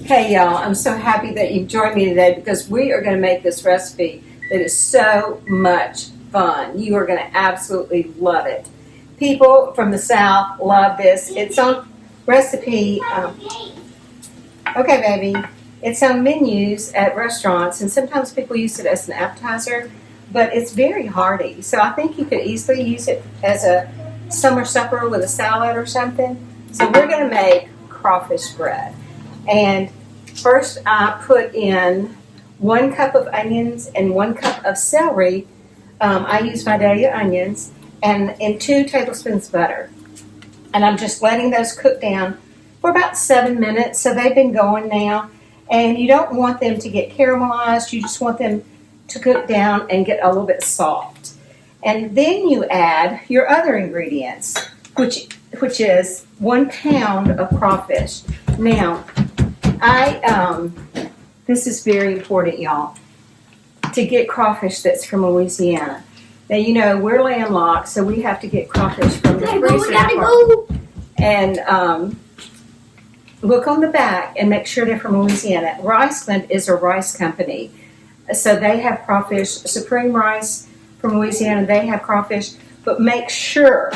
Hey y'all, I'm so happy that you've joined me today because we are going to make this recipe that is so much fun. You are going to absolutely love it. People from the South love this. It's on recipe, okay baby, it's on menus at restaurants, and sometimes people use it as an appetizer, but it's very hearty. So I think you could easily use it as a summer supper with a salad or something. So we're going to make crawfish bread. And first I put in 1 cup of onions and 1 cup of celery. I use Vidalia onions, and 2 tablespoons butter. And I'm just letting those cook down for about 7 minutes. So they've been going now. And you don't want them to get caramelized. You just want them to cook down and get a little bit soft. And then you add your other ingredients, which is 1 pound of crawfish. Now, this is very important, y'all, to get crawfish that's from Louisiana. Now, you know, we're landlocked, so we have to get crawfish from the freezer. And look on the back and make sure they're from Louisiana. Riceland is a rice company, so they have crawfish. Supreme Rice from Louisiana, they have crawfish. But make sure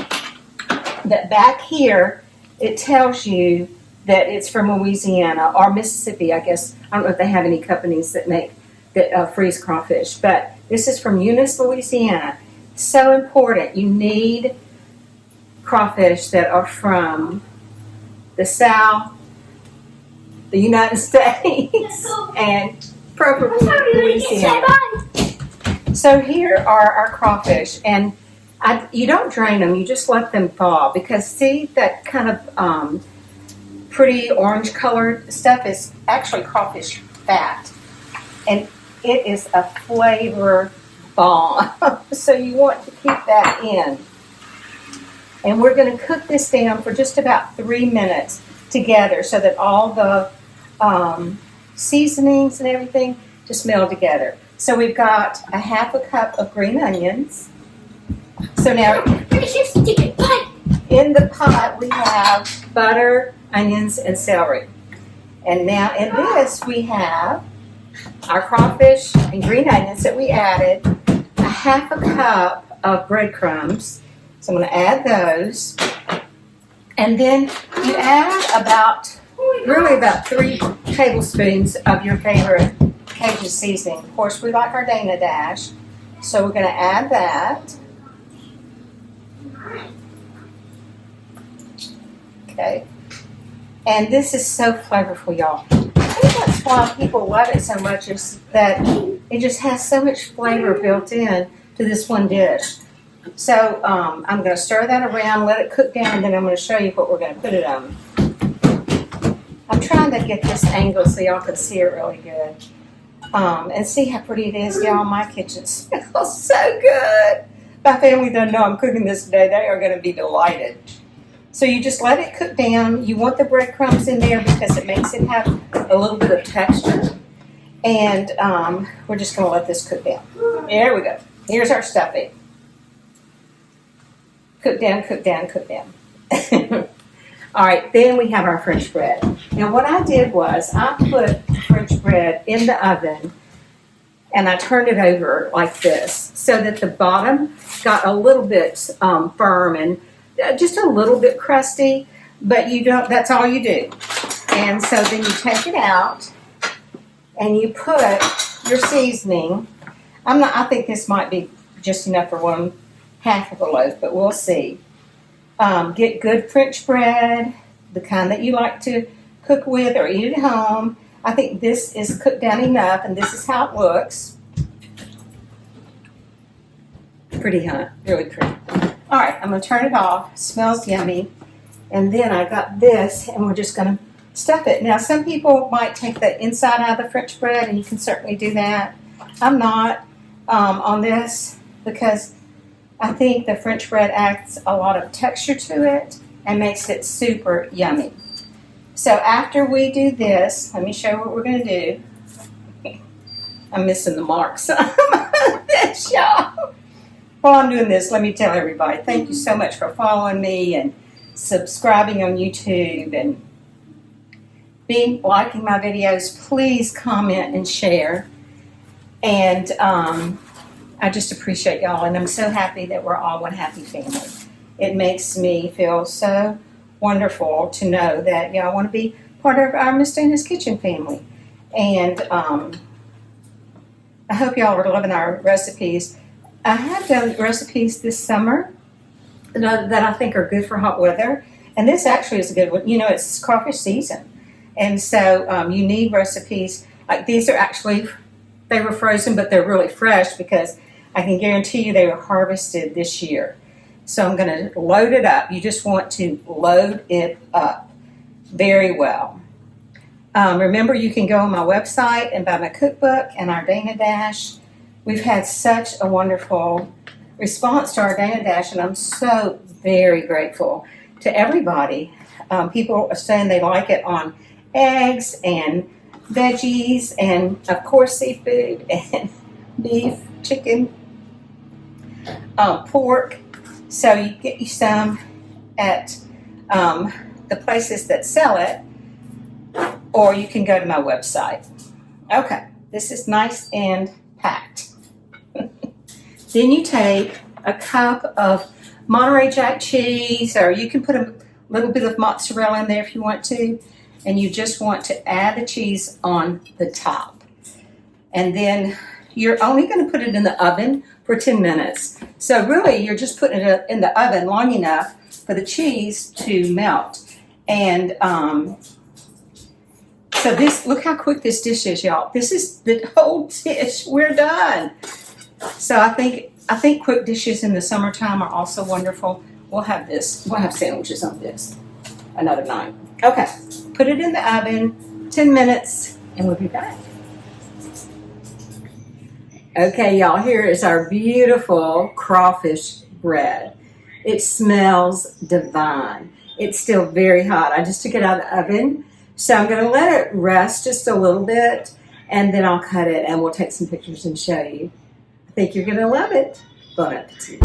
that back here it tells you that it's from Louisiana or Mississippi, I guess. I don't know if they have any companies that freeze crawfish, but this is from Eunice, Louisiana. So important. You need crawfish that are from the South, the United States, and preferably Louisiana. So here are our crawfish, and you don't drain them, you just let them thaw, because see that kind of pretty orange colored stuff is actually crawfish fat, and it is a flavor bomb. So you want to keep that in. And we're going to cook this down for just about 3 minutes together so that all the seasonings and everything just meld together. So we've got a 1/2 cup of green onions. So now in the pot we have butter, onions, and celery. And now in this we have our crawfish and green onions that we added, a 1/2 cup of breadcrumbs. So I'm going to add those. And then you add about 3 tablespoons of your favorite Cajun seasoning. Of course, we like our Dana Dash, so we're going to add that. Okay. And this is so flavorful, y'all. I think that's why people love it so much, is that it just has so much flavor built in to this one dish. So I'm going to stir that around, let it cook down, and then I'm going to show you what we're going to put it on. I'm trying to get this angle so y'all can see it really good. And see how pretty it is, y'all. My kitchen smells so good. My family doesn't know I'm cooking this today. They are going to be delighted. So you just let it cook down. You want the breadcrumbs in there because it makes it have a little bit of texture. And we're just going to let this cook down. There we go. Here's our stuffing. Cook down, cook down, cook down. All right, then we have our French bread. Now what I did was I put French bread in the oven and I turned it over like this so that the bottom got a little bit firm and just a little bit crusty, but you don't, that's all you do. And so then you take it out and you put your seasoning. I think this might be just enough for 1/2 of a loaf, but we'll see. Get good French bread, the kind that you like to cook with or eat at home. I think this is cooked down enough, and this is how it looks. Pretty, huh? Really pretty. All right, I'm going to turn it off. It smells yummy. And then I got this, and we're just going to stuff it. Now, some people might take the inside out of the French bread, and you can certainly do that. I'm not on this because I think the French bread adds a lot of texture to it and makes it super yummy. So after we do this, let me show you what we're going to do. I'm missing the marks on this, y'all. While I'm doing this, let me tell everybody, thank you so much for following me and subscribing on YouTube and be liking my videos. Please comment and share. And I just appreciate y'all, and I'm so happy that we're all one happy family. It makes me feel so wonderful to know that y'all want to be part of our Mr. and His Kitchen family. And I hope y'all are loving our recipes. I have done recipes this summer that I think are good for hot weather. And this actually is a good one. You know, it's crawfish season. And so you need recipes. Like these are actually, they were frozen, but they're really fresh because I can guarantee you they were harvested this year. So I'm going to load it up. You just want to load it up very well. Remember, you can go on my website and buy my cookbook and our Dana Dash. We've had such a wonderful response to our Dana Dash, and I'm so very grateful to everybody. People are saying they like it on eggs and veggies and, of course, seafood and beef, chicken, pork. So you get you some at the places that sell it, or you can go to my website. Okay, this is nice and packed. Then you take a cup of Monterey Jack cheese, or you can put a little bit of mozzarella in there if you want to, and you just want to add the cheese on the top. And then you're only going to put it in the oven for 10 minutes. So really, you're just putting it in the oven long enough for the cheese to melt. And so this, look how quick this dish is, y'all. This is the whole dish. We're done. So I think quick dishes in the summertime are also wonderful. We'll have this. We'll have sandwiches on this another night. Okay, put it in the oven, 10 minutes, and we'll be back. Okay, y'all, here is our beautiful crawfish bread. It smells divine. It's still very hot. I just took it out of the oven. So I'm going to let it rest just a little bit, and then I'll cut it, and we'll take some pictures and show you. I think you're going to love it. Bon appetit.